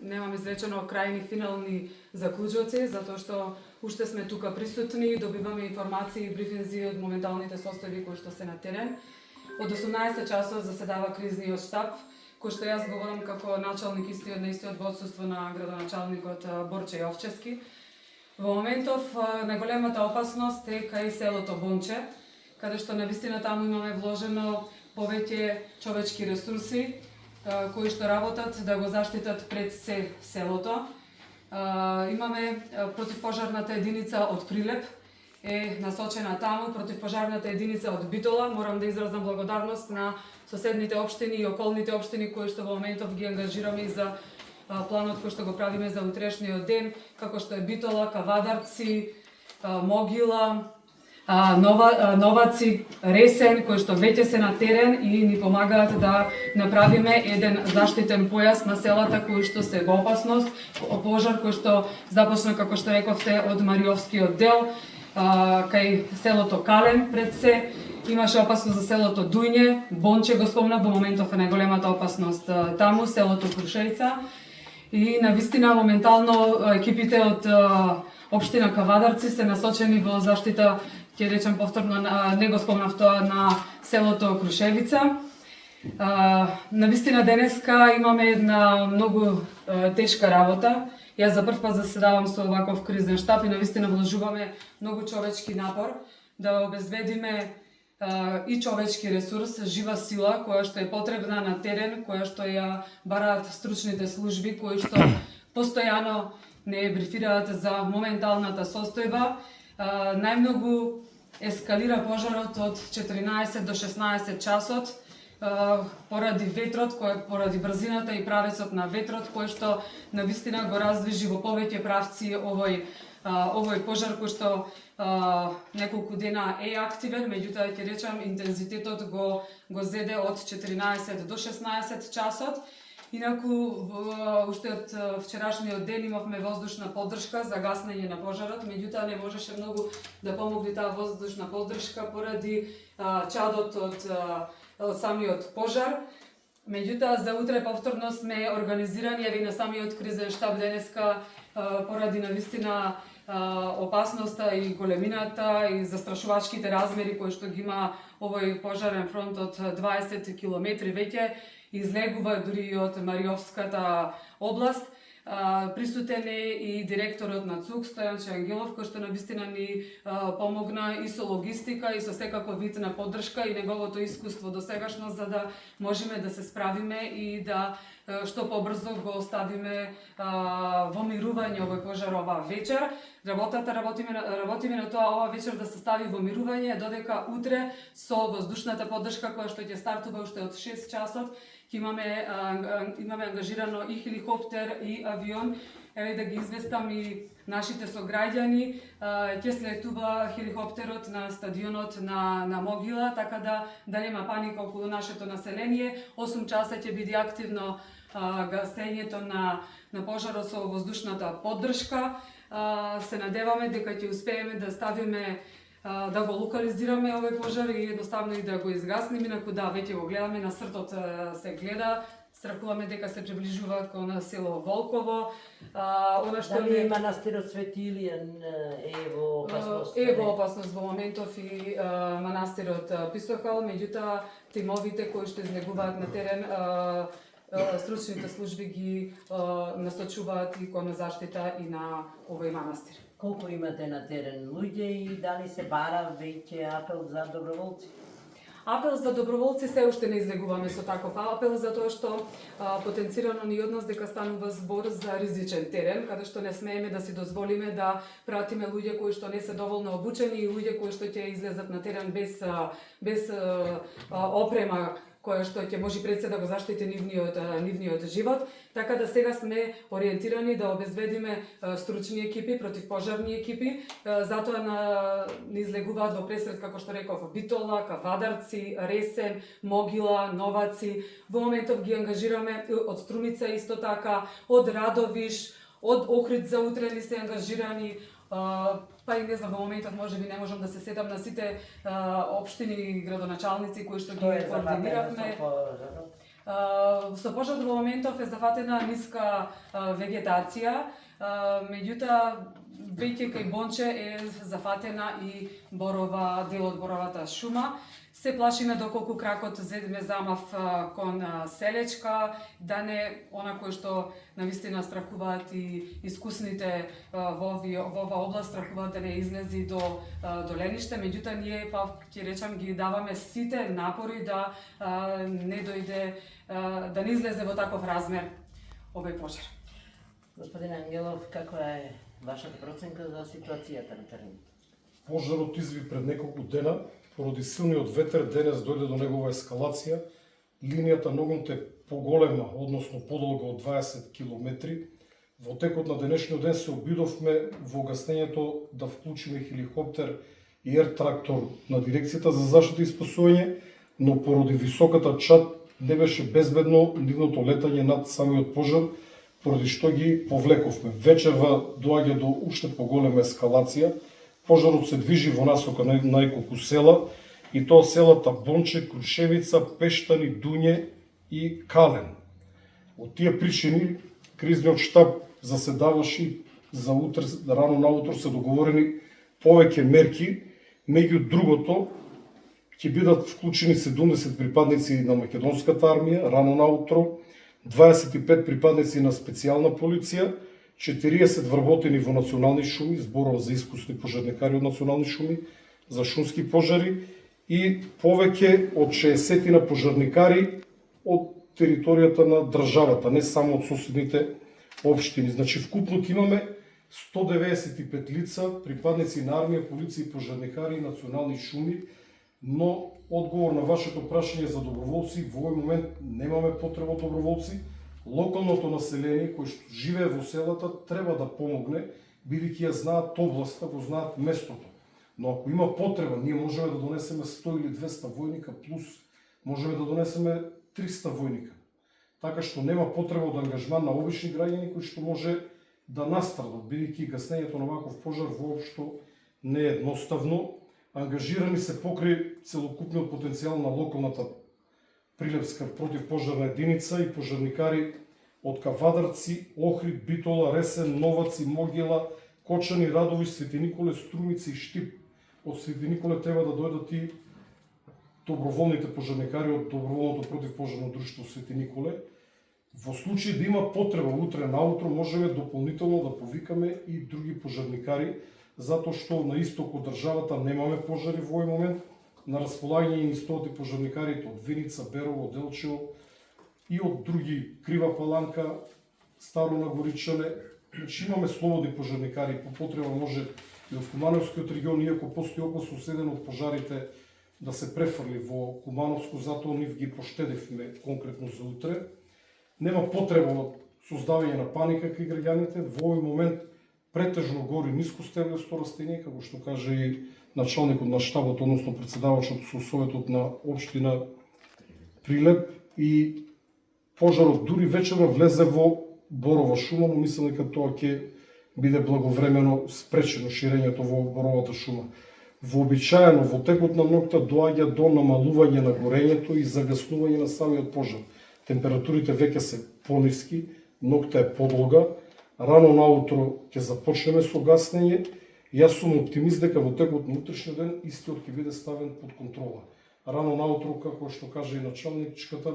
немам изречено крајни финални заклучоци, затоа што уште сме тука присутни, добиваме информации и брифинзи од моменталните состојби кои што се на терен. Од 18 часот заседава кризниот штаб, кој што јас говорам како началник на истиот во отсуство на градоначалникот Борче Јовчевски. Во моментов најголемата опасност е кај селото Бонче, каде што навистина таму имаме вложено повеќе човечки ресурси кои што работат да го заштитат пред се селото. Имаме противпожарната единица од Прилеп е насочена таму, противпожарната единица од Битола. Морам да изразам благодарност на соседните општини и околните општини кои што во моментов ги ангажираме и за планот кој што го правиме за утрешниот ден, како што е Битола, Кавадарци, Могила, Новаци, Ресен, кои што веќе се на терен и ни помагаат да направиме еден заштитен појас на селата кои што се во опасност. Пожар кој што започна, како што рековте, од Мариовскиот дел, кај селото Кален пред се. Имаше опасност за селото Дујне, Бонче го спомнав, во моментов е најголемата опасност таму, селото Крушејца. И навистина моментално екипите од општина Кавадарци се насочени во заштита, ќе речем повторно, не го спомнав тоа, на селото Крушевица. Навистина денеска имаме една многу тешка работа. Јас за прв пат заседавам со оваков кризен штаб и навистина вложуваме многу човечки напор да обезбедиме и човечки ресурс, жива сила која што е потребна на терен, која што ја бараат стручните служби кои што постојано не брифираат за моменталната состојба. Најмногу ескалира пожарот од 14 до 16 часот поради ветрот, поради брзината и правецот на ветрот кој што навистина го раздвижи во повеќе правци овој пожар кој што неколку дена е активен, меѓутоа ќе речам интензитетот го зеде од 14 до 16 часот. Инаку, уште од вчерашниот ден имавме воздушна поддршка за гаснење на пожарот, меѓутоа не можеше многу да помогне таа воздушна поддршка поради чадот од самиот пожар. Меѓутоа, за утре повторно сме организирани, и на самиот кризен штаб денеска, поради навистина опасноста и големината и застрашувачките размери кои што ги има овој пожарен фронт од 20 километри веќе, излегува дури и од Мариовската област. Присутен е и директорот на ЦУК, Стојанче Ангелов, кој што навистина ни помогна и со логистика и со секаков вид на поддршка и неговото искуство до сегашно, за да можеме да се справиме и да што побрзо го оставиме во мирување овој пожар оваа вечер. Работиме на тоа оваа вечер да се стави во мирување, додека утре со воздушната поддршка која што ќе стартува уште од 6 часот, имаме ангажирано и хеликоптер и авион. Еве да ги известам и нашите сограѓани, ќе слетува хеликоптерот на стадионот на Могила, така да нема паника околу нашето население. 8 часа ќе биде активно гасењето на пожарот со воздушната поддршка. Се надеваме дека ќе успееме да ставиме да го локализираме овој пожар и едноставно и да го изгаснеме. Инаку да, веќе го гледаме, на сртот се гледа, страхуваме дека се приближува кон село Волково. Дали манастирот Свети Илијан е во опасност? Е во опасност во моментов и манастирот Писохал, меѓутоа тимовите кои што излегуваат на терен, стручните служби ги насочуваат и кон заштита и на овој манастир. Колку имате на терен луѓе и дали се бара веќе апел за доброволци? Апел за доброволци се уште не излегуваме со таков апел, затоа што потенцирано ни од нас дека станува збор за ризичен терен, каде што не смееме да си дозволиме да пратиме луѓе кои што не се доволно обучени и луѓе кои што ќе излезат на терен без опрема која што ќе може пред се да го заштити нивниот живот. Така да сега сме ориентирани да обезбедиме стручни екипи, противпожарни екипи, затоа ни излегуваат во пресред, како што реков, Битола, Кавадарци, Ресен, Могила, Новаци. Во моментов ги ангажираме од Струмица исто така, од Радовиш, од Охрид за утре ни се ангажирани, па и не знам, во моментот можеби не можам да се сетам на сите општини и градоначалници кои што ги координиравме. Со пожарот во моментов е зафатена ниска вегетација, меѓутоа веќе кај Бонче е зафатена и борова, дел од боровата шума. Се плашиме доколку кракот ме замав кон Селечка, да не она кој што навистина страхуваат и искусните во ова област, страхуваат да не излези до Лениште, меѓутоа ние ќе речам ги даваме сите напори да не дојде, да не излезе во таков размер овој пожар. Господин Ангелов, каква е вашата проценка за ситуацијата на теренот? Пожарот изви пред неколку дена, поради силниот ветер денес дојде до негова ескалација. Линијата на огнот е поголема, односно подолга од 20 км. Во текот на денешниот ден се обидовме во гаснењето да вклучиме хеликоптер и ер-трактор на дирекцијата за заштита и спасување, но поради високата чад не беше безбедно нивното летање над самиот пожар, поради што ги повлековме. Вечерва доаѓа до уште поголема ескалација. Пожарот се движи во насока на неколку села, и тоа селата Бонче, Крушевица, Пештани, Дуње и Кален. Од тие причини кризниот штаб заседаваше за утре, рано наутро се договорени повеќе мерки, меѓу другото ќе бидат вклучени 70 припадници на македонската армија рано наутро, 25 припадници на специјална полиција, 40 вработени во национални шуми, зборам за искусни пожарникари од национални шуми, за шумски пожари, и повеќе од 60 на пожарникари од територијата на државата, не само од соседните општини. Значи, вкупно имаме 195 лица, припадници на армија, полиција и пожарникари и национални шуми, но одговор на вашето прашање за доброволци, во овој момент немаме потреба од доброволци. Локалното население кој што живее во селата треба да помогне, бидејќи ја знаат областа, го знаат местото. Но ако има потреба, ние можеме да донесеме 100 или 200 војника плюс, можеме да донесеме 300 војника. Така што нема потреба од ангажман на обични граѓани кои што може да настрадат, бидејќи гаснењето на ваков пожар воопшто не е едноставно. Ангажирани се покрај целокупниот потенцијал на локалната Прилепска противпожарна единица и пожарникари од Кавадарци, Охрид, Битола, Ресен, Новаци, Могила, Кочани, Радови, Свети Николе, Струмици и Штип. Од Свети Николе треба да дојдат и доброволните пожарникари од доброволното противпожарно друштво Свети Николе. Во случај да има потреба утре наутро, можеме дополнително да повикаме и други пожарникари, затоа што на исток од државата немаме пожари во овој момент. На располагање и стоат и пожарникарите од Виница, Берово, Делчево и од други, Крива Паланка, Старо Нагоричане. Значи имаме слободни пожарникари, по потреба може и од Кумановскиот регион, иако постои опасност еден од пожарите да се префрли во Кумановско, затоа нив ги поштедивме конкретно за утре. Нема потреба од создавање на паника кај граѓаните. Во овој момент претежно гори нискостеблесто растение, како што каже и началникот на штабот, односно председавачот со советот на општина Прилеп, и пожарот дури вечерва влезе во борова шума, но мислам дека тоа ќе биде благовремено спречено ширењето во боровата шума. Вообичаено во текот на ноќта доаѓа до намалување на горењето и загаснување на самиот пожар. Температурите веќе се пониски, ноќта е подолга, рано наутро ќе започнеме со гаснење. Јас сум оптимист дека во текот на утрешниот ден истиот ќе биде ставен под контрола. Рано наутро, како што каже и началничката,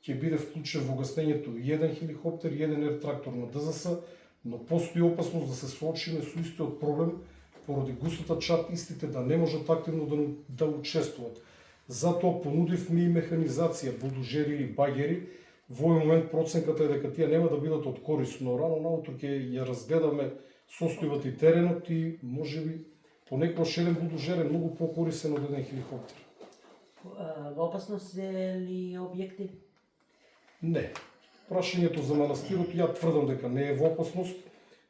ќе биде вклучен во гаснењето еден хеликоптер и еден ер-трактор на ДЗС, но постои опасност да се соочиме со истиот проблем поради густата чад, истите да не можат активно да учествуват. Затоа понудивме и механизација, булдожери или багери. Во овој момент проценката е дека тие нема да бидат од корист, но рано наутро ќе ја разгледаме состојбата и теренот и можеби понекогаш еден булдожер е многу покорисен од еден хеликоптер. Во опасност се ли објекти? Не. Прашањето за манастирот, ја тврдам дека не е во опасност,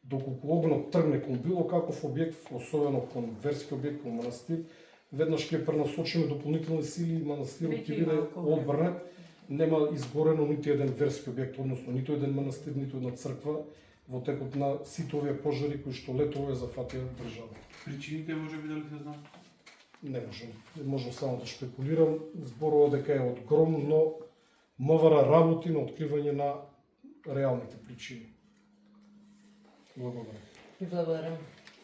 доколку огнот тргне кон било каков објект, особено кон верски објект, кон манастир, веднаш ќе пренасочиме дополнителни сили и манастирот ќе биде одбранет. Нема изгорено нити еден верски објект, односно ниту еден манастир, ниту една црква во текот на сите овие пожари кои што летово е зафатија држава. Причините можеби дали се знаат? Не можам само да шпекулирам. Зборува дека е од гром, но МВР работи на откривање на реалните причини. Благодарам. И благодарам.